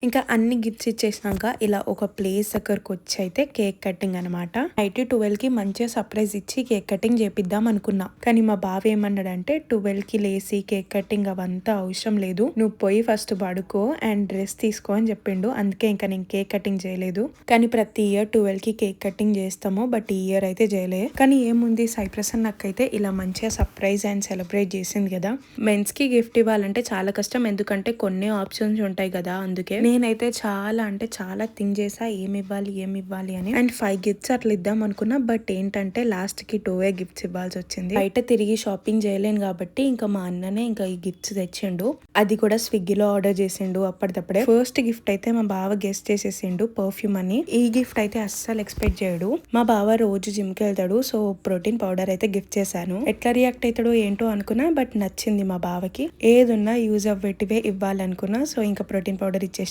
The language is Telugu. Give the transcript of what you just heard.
ఇంకా అన్ని గిఫ్ట్స్ ఇచ్చేసినాక ఇలా ఒక ప్లేస్ దగ్గరకు వచ్చి అయితే కేక్ కటింగ్ అనమాట. నైట్ 12 కి మంచిగా సర్ప్రైజ్ ఇచ్చి కేక్ కటింగ్ చేపిద్దాం అనుకున్నా. కానీ మా బావ ఏమన్నాడంటే 12 కి లేసి కేక్ కటింగ్ అవంతా అవసరం లేదు, నువ్వు పోయి ఫస్ట్ పడుకో అండ్ డ్రెస్ తీసుకో అని చెప్పిండు. అందుకే ఇంకా నేను కేక్ కటింగ్ చేయలేదు. కానీ ప్రతి ఇయర్ 12 కి కేక్ కటింగ్ చేస్తాము, బట్ ఈ ఇయర్ అయితే చేయలే. కానీ ఏముంది, సైప్రసన్ నాకైతే ఇలా మంచిగా సర్ప్రైజ్ అండ్ సెలబ్రేట్ చేసింది కదా. మెన్స్ కి గిఫ్ట్ ఇవ్వాలంటే చాలా కష్టం, ఎందుకంటే కొన్ని ఆప్షన్స్ ఉంటాయి కదా. అందుకే నేనైతే చాలా అంటే చాలా థింక్ చేసా ఏమి ఇవ్వాలి అని. అండ్ 5 గిఫ్ట్స్ అట్లా ఇద్దాం అనుకున్నా, బట్ ఏంటంటే లాస్ట్ కి 2 గిఫ్ట్స్ ఇవ్వాల్సి వచ్చింది. బయట తిరిగి షాపింగ్ చేయలేను కాబట్టి ఇంకా మా అన్ననే ఇంకా ఈ గిఫ్ట్స్ తెచ్చిండు. అది కూడా స్విగ్గీలో ఆర్డర్ చేసిండు అప్పటిదప్పుడే. ఫస్ట్ గిఫ్ట్ అయితే మా బావ గెస్ట్ చేసేసిండు, పర్ఫ్యూమ్ అని. ఈ గిఫ్ట్ అయితే అస్సలు ఎక్స్పెక్ట్ చేయడు. మా బావ రోజు జిమ్ కి వెళ్తాడు, సో ప్రోటీన్ పౌడర్ అయితే గిఫ్ట్ చేశాను. ఎట్లా రియాక్ట్ అవుతాడో ఏంటో అనుకున్నా, బట్ నచ్చింది మా బావకి. ఏదున్నా యూజ్ అవ్వేటివే ఇవ్వాలనుకున్నా, సో ఇంకా ప్రోటీన్ పౌడర్ ఇచ్చేసి